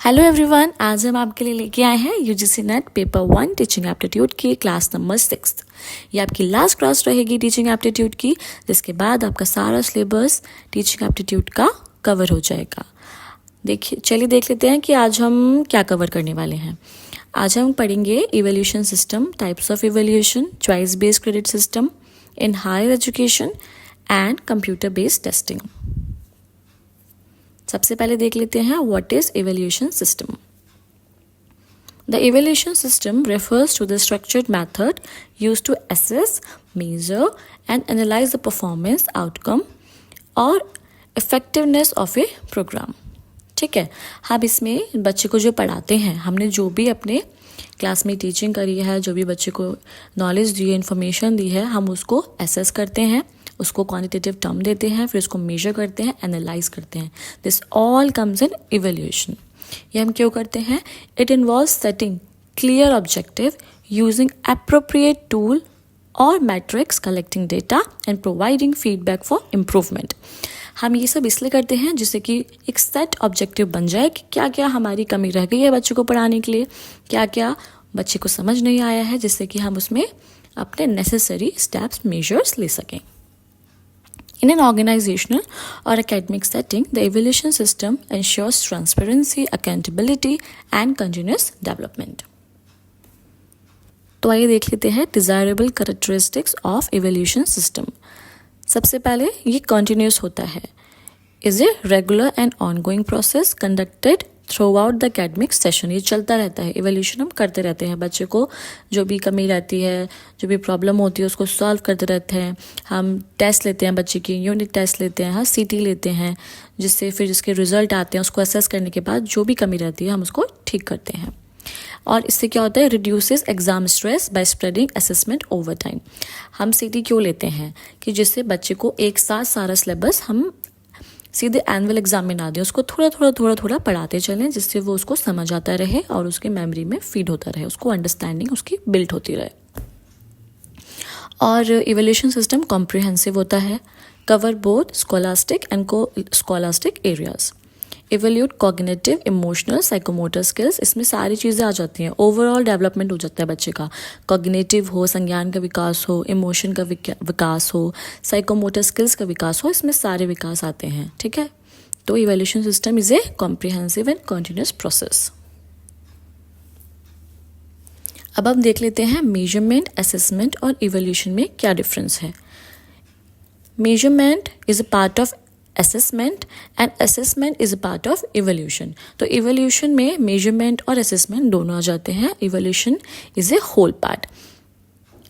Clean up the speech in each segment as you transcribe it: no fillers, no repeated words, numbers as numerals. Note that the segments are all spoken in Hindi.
हेलो एवरीवन, आज हम आपके लिए लेके आए हैं UGC net paper 1 teaching aptitude की क्लास नंबर 6। ये आपकी लास्ट क्लास रहेगी टीचिंग एप्टीट्यूड की, जिसके बाद आपका सारा सिलेबस टीचिंग एप्टीट्यूड का कवर हो जाएगा। चलिए देख लेते हैं कि आज हम क्या कवर करने वाले हैं। आज हम पढ़ेंगे evaluation system, types of evaluation, choice based credit system in higher education and computer based testing. सबसे पहले देख लेते हैं what is evaluation system. The evaluation system refers to the structured method used to assess, measure and analyze the performance, outcome और effectiveness of a program। ठीक है, हम इसमें बच्चे को जो पढ़ाते हैं, हमने जो भी अपने क्लास में टीचिंग करी है, जो भी बच्चे को नॉलेज दी है, इन्फॉर्मेशन दी है, हम उसको एसेस करते हैं, उसको क्वांटिटेटिव टर्म देते हैं, फिर उसको मेजर करते हैं, एनालाइज करते हैं। This all comes in evaluation. ये हम क्यों करते हैं? It involve setting clear objective, using appropriate tool और metrics, collecting data and providing feedback for improvement. हम ये सब इसलिए करते हैं जिससे कि एक सेट ऑब्जेक्टिव बन जाए कि क्या क्या हमारी कमी रह गई है बच्चे को पढ़ाने के लिए, क्या क्या बच्चे को समझ नहीं आया है, जिससे कि हम उसमें अपने नेसेसरी स्टेप्स, मेजर्स ले सकें। In an organizational or academic setting, the evaluation system ensures transparency, accountability, and continuous development. तो आइए देख लेते हैं desirable characteristics of evaluation system. सबसे पहले ये कंटिन्यूस होता है। Is a regular and ongoing process conducted through out the academic session. ये चलता रहता है, इवैल्यूएशन हम करते रहते हैं, बच्चे को जो भी कमी रहती है, जो भी प्रॉब्लम होती है, उसको सॉल्व करते रहते हैं। हम टेस्ट लेते हैं, बच्चे की यूनिट टेस्ट लेते हैं, सीटी लेते हैं, जिससे फिर जिसके रिजल्ट आते हैं उसको असेस करने के बाद जो भी कमी रहती है हम उसको ठीक करते हैं। और इससे क्या होता है? Reduces exam stress by spreading assessment over time. हम सीटी क्यों लेते हैं? कि जिससे बच्चे को एक साथ सारा सिलेबस हम सीधे एनुअल एग्जाम में ना दें, उसको थोड़ा थोड़ा पढ़ाते चलें, जिससे वो उसको समझ आता रहे और उसके मेमोरी में फीड होता रहे, उसको अंडरस्टैंडिंग उसकी बिल्ड होती रहे। और इवैल्यूएशन सिस्टम कॉम्प्रिहेंसिव होता है, कवर बोथ स्कॉलास्टिक एंड को scholastic areas. Evaluate cognitive, emotional, psychomotor skills, इसमें सारी चीज़ें आ जाती हैं। ओवरऑल डेवलपमेंट हो जाता है बच्चे का, कॉग्निटिव हो, संज्ञान का विकास हो, इमोशन का विकास हो, साइकोमोटर स्किल्स का विकास हो, इसमें सारे विकास आते हैं। ठीक है, तो evaluation system is a comprehensive and continuous process. अब हम देख लेते हैं मेजरमेंट, असेसमेंट और इवैल्यूएशन में क्या डिफरेंस है। Measurement is a part of assessment and assessment is a part of evaluation. तो इवैल्यूएशन में मेजरमेंट और असेसमेंट दोनों आ जाते हैं, evaluation is a whole part.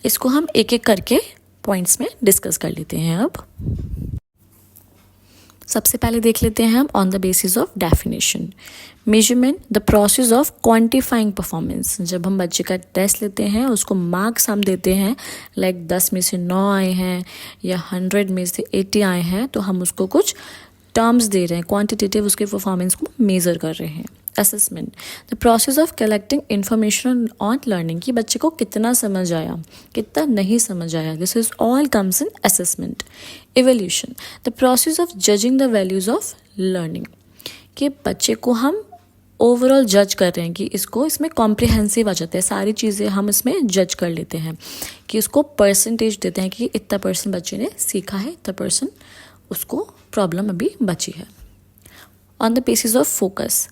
इसको हम एक एक करके पॉइंट्स में डिस्कस कर लेते हैं। अब सबसे पहले देख लेते हैं हम on the basis of definition. Measurement, the process of quantifying performance. जब हम बच्चे का टेस्ट लेते हैं, उसको मार्क्स हम देते हैं, लाइक 10 में से 9 आए हैं या 100 में से 80 आए हैं, तो हम उसको कुछ टर्म्स दे रहे हैं, क्वांटिटेटिव उसके परफॉर्मेंस को मेजर कर रहे हैं। Assessment, the process of collecting information on learning, कि बच्चे को कितना समझ आया, कितना नहीं समझ आया, this is all comes in assessment. Evaluation, the process of judging the values of learning, कि बच्चे को हम ओवरऑल जज कर रहे हैं कि इसमें कॉम्प्रिहेंसिव आ जाता है, सारी चीज़ें हम इसमें जज कर लेते हैं, कि उसको परसेंटेज देते हैं कि इतना % बच्चे ने सीखा है, इतना % उसको प्रॉब्लम अभी बची है। On the basis of focus,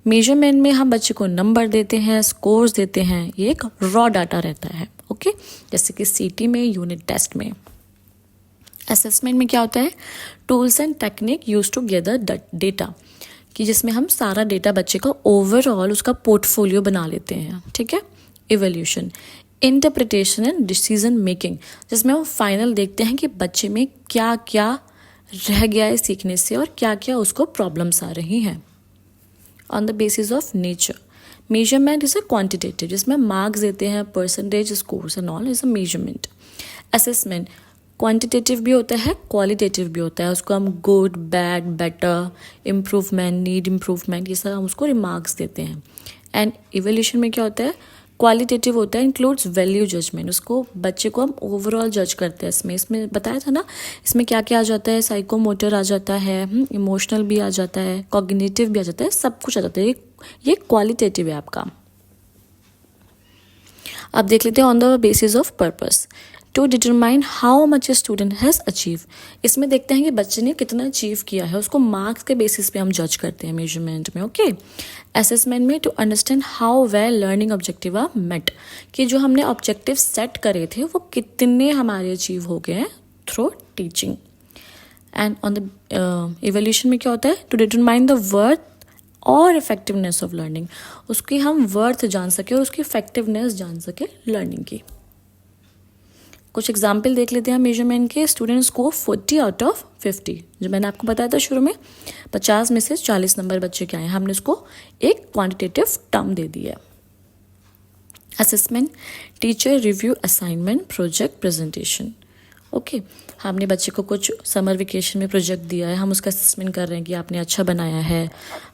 measurement में हम बच्चे को नंबर देते हैं, स्कोर्स देते हैं, ये एक रॉ डाटा रहता है। ओके, जैसे कि सीटी में, यूनिट टेस्ट में। असेसमेंट में क्या होता है? Tools and technique use to gather data, कि जिसमें हम सारा डेटा बच्चे का ओवरऑल उसका पोर्टफोलियो बना लेते हैं। ठीक है। Evaluation, interpretation and decision making, जिसमें हम फाइनल देखते हैं कि बच्चे में क्या क्या रह गया है सीखने से और क्या क्या उसको प्रॉब्लम्स आ रही हैं। On the basis of nature, measurement is a quantitative, जिसमें मार्क्स देते हैं, percentage, scores and all is a measurement. Assessment quantitative भी होता है, क्वालिटेटिव भी होता है, उसको हम good, bad, better, improvement, need improvement, ये सब हम उसको रिमार्क्स देते हैं। एंड इवैल्यूएशन में क्या होता है? क्वालिटेटिव होता है इंक्लूड्स वैल्यू जजमेंट, उसको बच्चे को हम ओवरऑल जज करते हैं। इसमें बताया था ना, इसमें क्या क्या आ जाता है, साइकोमोटर आ जाता है, इमोशनल भी आ जाता है, कॉग्निटिव भी आ जाता है, सब कुछ आ जाता है। ये क्वालिटेटिव है आपका। अब देख लेते हैं on the basis of purpose to determine how much a student has achieve. इसमें देखते हैं कि बच्चे ने कितना अचीव किया है, उसको मार्क्स के बेसिस पे हम जज करते हैं मेजरमेंट में। ओके, असेसमेंट में to understand how well learning objective are met, कि जो हमने ऑब्जेक्टिव सेट करे थे वो कितने हमारे अचीव हो गए हैं through teaching. And on the evaluation में क्या होता है, टू डिटरमाइन द वर्थ और इफेक्टिवनेस ऑफ लर्निंग, उसकी हम वर्थ जान सके और उसकी इफेक्टिवनेस जान सके लर्निंग की। कुछ एग्जाम्पल देख लेते हैं मेजरमेंट के। स्टूडेंट्स को 40 आउट ऑफ 50, जो मैंने आपको बताया था शुरू में, 50 में से 40 नंबर बच्चे के आए, हमने उसको एक क्वांटिटेटिव टर्म दे दी है। Assessment, teacher review assignment project presentation. Okay, हमने बच्चे को कुछ समर वेकेशन में प्रोजेक्ट दिया है, हम उसका असेसमेंट कर रहे हैं कि आपने अच्छा बनाया है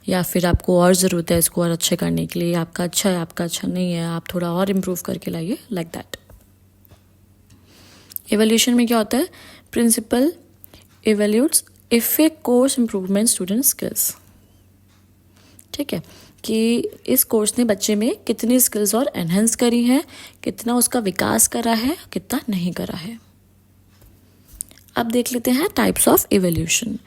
या फिर आपको और ज़रूरत है इसको और अच्छे करने के लिए, आपका अच्छा है, आपका अच्छा नहीं है, आप थोड़ा और इम्प्रूव करके लाइए, लाइक दैट। इवैल्यूएशन में क्या होता है, principal evaluates if a course improvement student skills. ठीक है, कि इस कोर्स ने बच्चे में कितनी स्किल्स और एनहेंस करी हैं, कितना उसका विकास करा है, कितना नहीं करा है। अब देख लेते हैं टाइप्स ऑफ इवैल्यूएशन।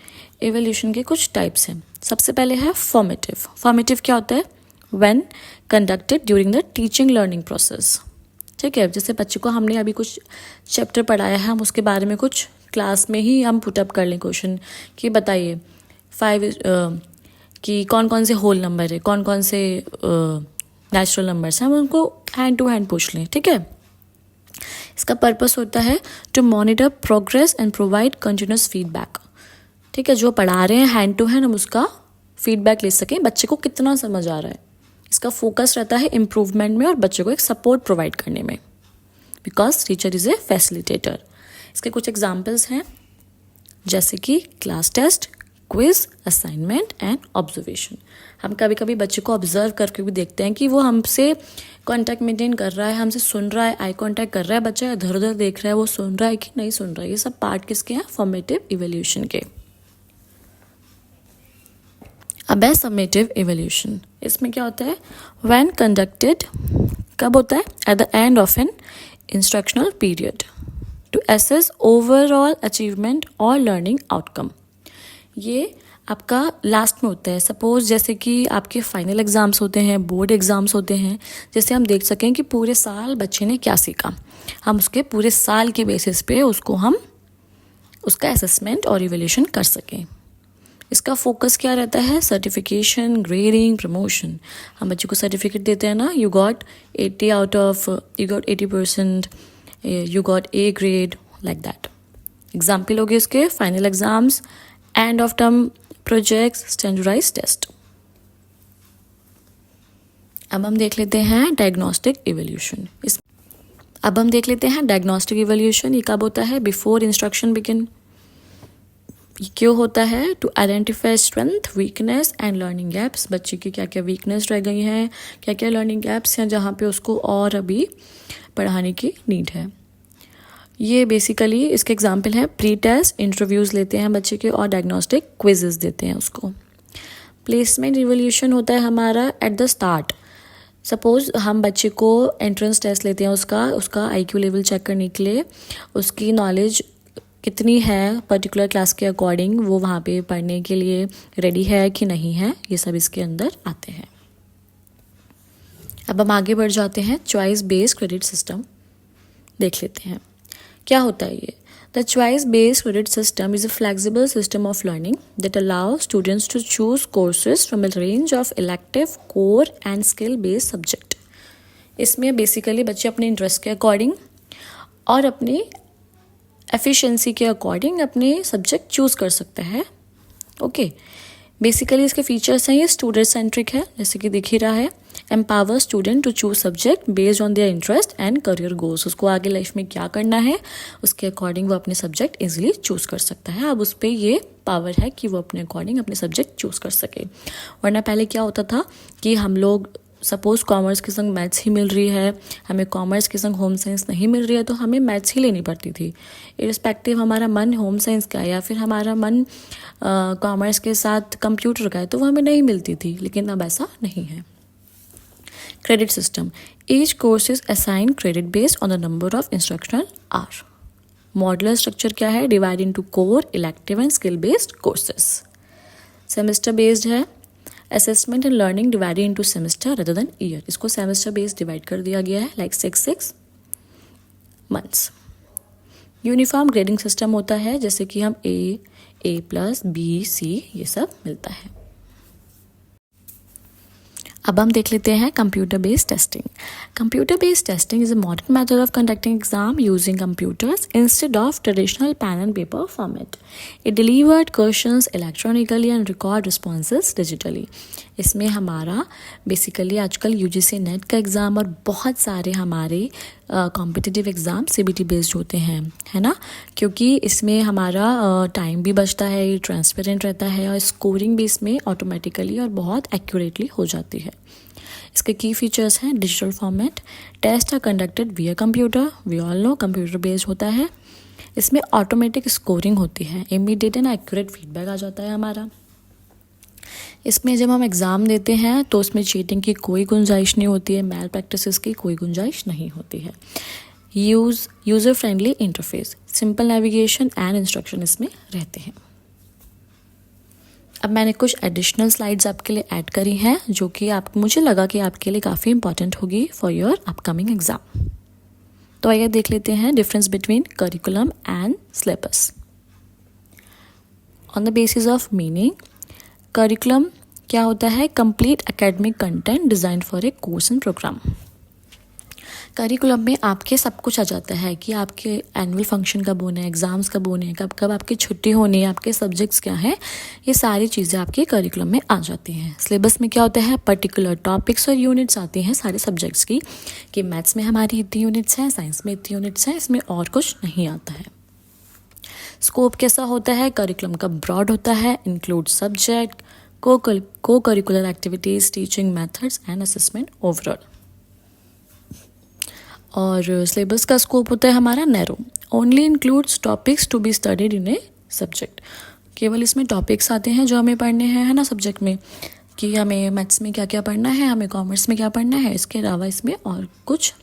इवैल्यूएशन के कुछ टाइप्स हैं। सबसे पहले है फॉर्मेटिव। फॉर्मेटिव क्या होता है, when conducted during the teaching learning process. ठीक है, जैसे बच्चे को हमने अभी कुछ चैप्टर पढ़ाया है, हम उसके बारे में कुछ क्लास में ही हम पुटअप कर लें क्वेश्चन कि बताइए 5 कि कौन कौन से होल नंबर है, कौन कौन से नेचुरल नंबर्स हैं, हम उनको हैंड टू हैंड पूछ लें। ठीक है, इसका पर्पस होता है to monitor progress and provide continuous feedback. ठीक है, जो पढ़ा रहे हैं हैंड टू हैंड हम उसका फीडबैक ले सकें, बच्चे को कितना समझ आ रहा है। इसका फोकस रहता है इम्प्रूवमेंट में और बच्चे को एक सपोर्ट प्रोवाइड करने में, because teacher is a facilitator. इसके कुछ एग्जाम्पल्स हैं, जैसे कि class test, quiz, assignment and observation. हम कभी कभी बच्चे को ऑब्जर्व करके भी देखते हैं कि वो हमसे कांटेक्ट मेंटेन कर रहा है, हमसे सुन रहा है, आई कांटेक्ट कर रहा है, बच्चा इधर उधर देख रहा है, वो सुन रहा है कि नहीं सुन रहा है। ये सब पार्ट किसके हैं, फॉर्मेटिव इवैल्यूएशन के। अब है समेटिव इवैल्यूएशन। इसमें क्या होता है, व्हेन कंडक्टेड, कब होता है, at the end of an instructional period to assess overall achievement और लर्निंग आउटकम। ये आपका लास्ट में होता है। सपोज जैसे कि आपके फाइनल एग्ज़ाम्स होते हैं, बोर्ड एग्ज़ाम्स होते हैं, जैसे हम देख सकें कि पूरे साल बच्चे ने क्या सीखा, हम उसके पूरे साल के बेसिस पे हम उसका असेसमेंट और इवैल्यूएशन कर सकें। इसका फोकस क्या रहता है, सर्टिफिकेशन, ग्रेडिंग, प्रमोशन। हम बच्चे को सर्टिफिकेट देते हैं ना, you got 80%, you got A grade, like that. Example हो गए इसके final exams, end of term projects, standardised test. अब हम देख लेते हैं डायग्नोस्टिक इवैल्यूएशन। ये कब होता है, बिफोर इंस्ट्रक्शन बिगिन। क्यों होता है, to identify strength, weakness and learning gaps. बच्चे की क्या क्या वीकनेस रह गई हैं, क्या क्या लर्निंग गैप्स हैं जहाँ पे उसको और अभी पढ़ाने की नीड है। ये बेसिकली इसके एग्जाम्पल हैं, प्री टेस्ट इंटरव्यूज़ लेते हैं बच्चे के और डायग्नोस्टिक क्विजेस देते हैं उसको। प्लेसमेंट इवैल्यूएशन होता है हमारा एट द स्टार्ट। सपोज हम बच्चे को एंट्रेंस टेस्ट लेते हैं उसका आईक्यू लेवल चेक करने के लिए, उसकी नॉलेज कितनी है पर्टिकुलर क्लास के अकॉर्डिंग, वो वहाँ पे पढ़ने के लिए रेडी है कि नहीं है, ये सब इसके अंदर आते हैं। अब हम आगे बढ़ जाते हैं, चॉइस बेस्ड क्रेडिट सिस्टम देख लेते हैं। क्या होता है ये, the choice based credit system is a flexible system of learning that allow students to choose courses from a range of elective, core and skill based subject. इसमें बेसिकली बच्चे अपने इंटरेस्ट के अकॉर्डिंग और अपनी एफिशिएंसी के अकॉर्डिंग अपने सब्जेक्ट चूज़ कर सकते हैं। ओके, बेसिकली इसके फीचर्स हैं, ये स्टूडेंट सेंट्रिक है, जैसे कि दिख ही रहा है, empower student to choose subject based on their interest and career goals. उसको आगे लाइफ में क्या करना है उसके अकॉर्डिंग वो अपने सब्जेक्ट इजीली चूज़ कर सकता है। अब उस पर ये पावर है कि वो अपने अकॉर्डिंग अपने सब्जेक्ट चूज़ कर सके। वरना पहले क्या होता था कि हम लोग सपोज़ कॉमर्स के संग मैथ्स ही मिल रही है, हमें कॉमर्स के संग होम साइंस नहीं मिल रही है, तो हमें मैथ्स ही लेनी पड़ती थी। इरिस्पेक्टिव हमारा मन होम साइंस का है या फिर हमारा मन कॉमर्स के साथ कंप्यूटर का है, तो वो हमें नहीं मिलती थी। लेकिन अब ऐसा नहीं है। Credit system, each course is assign credit based on the number of instructional hour. Modular structure क्या है? Divide into core, elective and skill based courses. Semester based है। Assessment and learning divided into semester rather than year. इसको सेमेस्टर बेस्ड डिवाइड कर दिया गया है, like 6 months. Uniform grading system होता है, जैसे कि हम A+, B, C ये सब मिलता है। अब हम देख लेते हैं computer based testing. Computer based testing is a modern method of conducting exam using computers instead of traditional pen and paper format. It delivered questions electronically and record responses digitally. इसमें हमारा बेसिकली आजकल UGC नेट का एग्ज़ाम और बहुत सारे हमारे कॉम्पिटिटिव एग्ज़ाम CBT बेस्ड होते हैं, है ना, क्योंकि इसमें हमारा टाइम भी बचता है, ये ट्रांसपेरेंट रहता है और स्कोरिंग भी इसमें ऑटोमेटिकली और बहुत एक्यूरेटली हो जाती है। इसके की फीचर्स हैं digital format, test are conducted via computer, we all know computer based होता है। इसमें ऑटोमेटिक स्कोरिंग होती है, इमीडिएट एंड एक्यूरेट फीडबैक आ जाता है हमारा। इसमें जब हम एग्ज़ाम देते हैं तो उसमें चीटिंग की कोई गुंजाइश नहीं होती है, मैल प्रैक्टिसेस की कोई गुंजाइश नहीं होती है। User friendly interface, simple navigation and instruction इसमें रहते हैं। अब मैंने कुछ एडिशनल स्लाइड्स आपके लिए ऐड करी हैं, जो कि मुझे लगा कि आपके लिए काफ़ी इंपॉर्टेंट होगी फॉर योर अपकमिंग एग्ज़ाम। तो आइए देख लेते हैं difference between curriculum and syllabus. On the basis of meaning, curriculum क्या होता है? Complete academic content design for a course and program. Curriculum में आपके सब कुछ आ जाता है कि आपके एनुअल फंक्शन कब होने हैं, एग्ज़ाम्स कब होने हैं, कब कब आपकी छुट्टी होनी है, आपके सब्जेक्ट्स क्या हैं, ये सारी चीज़ें आपके करिकुलम में आ जाती हैं। सिलेबस में क्या होता है? पर्टिकुलर टॉपिक्स और यूनिट्स आती हैं सारे सब्जेक्ट्स की, कि मैथ्स में हमारी इतनी यूनिट्स हैं, साइंस में इतनी यूनिट्स हैं, इसमें और कुछ नहीं आता है। स्कोप कैसा होता है? करिकुलम का ब्रॉड होता है, include subject, cocurricular activities, teaching methods and assessment overall. और सिलेबस का स्कोप होता है हमारा narrow, only includes topics to be studied in a subject. केवल इसमें टॉपिक्स आते हैं जो हमें पढ़ने हैं, है ना, सब्जेक्ट में, कि हमें मैथ्स में क्या क्या पढ़ना है, हमें कॉमर्स में क्या पढ़ना है। इसके अलावा इसमें और कुछ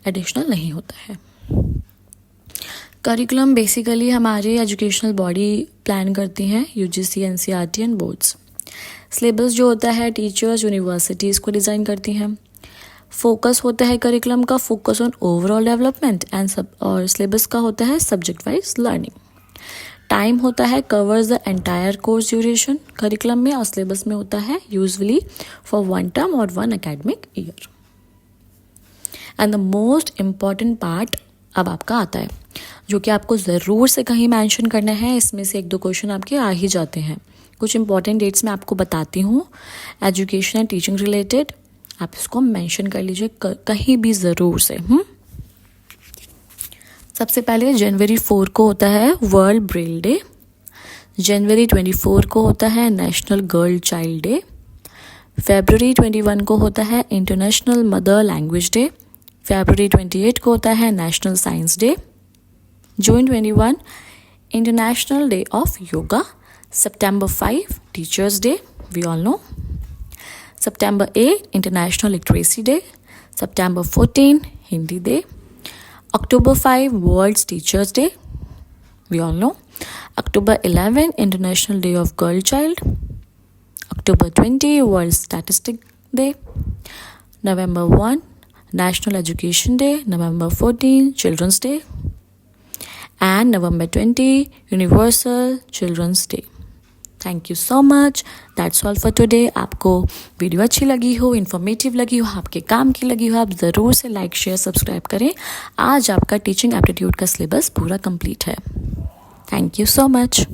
एडिशनल नहीं होता है। करिकुलम बेसिकली हमारे एजुकेशनल बॉडी प्लान करती हैं, UGC, NCERT and boards. Syllabus जो होता है टीचर्स, यूनिवर्सिटीज़ को डिज़ाइन करती हैं। फोकस होता है करिकुलम का, फोकस ऑन ओवरऑल डेवलपमेंट और सिलेबस का होता है सब्जेक्ट वाइज लर्निंग। टाइम होता है covers the entire course duration curriculum में, और सिलेबस में होता है यूजुअली फॉर 1 टर्म और 1 academic year. And the most important part अब आपका आता है, जो कि आपको ज़रूर से कहीं मेंशन करना है। इसमें से 1-2 क्वेश्चन आपके आ ही जाते हैं। कुछ इंपॉर्टेंट डेट्स मैं आपको बताती हूँ, एजुकेशन एंड टीचिंग रिलेटेड, आप इसको मेंशन कर लीजिए कहीं भी ज़रूर से। सबसे पहले जनवरी 4 को होता है वर्ल्ड ब्रेल डे, जनवरी 24 को होता है नेशनल गर्ल चाइल्ड डे, फरवरी 21 को होता है इंटरनेशनल मदर लैंग्वेज डे, फरवरी 28 को होता है national science day, June 21 international day of yoga, September 5 teachers day, we all know, September 8 international literacy day, September 14 Hindi day, October 5 world teachers day, we all know, October 11 international day of girl child, October 20 world statistic day, November 1 national education day, November 14 children's day, and November 20 universal children's day. Thank you so much, that's all for today. आपको वीडियो अच्छी लगी हो, इन्फॉर्मेटिव लगी हो, आपके काम की लगी हो, आप ज़रूर से लाइक, शेयर, सब्सक्राइब करें। आज आपका टीचिंग एप्टीट्यूड का सिलेबस पूरा कंप्लीट है। Thank you so much.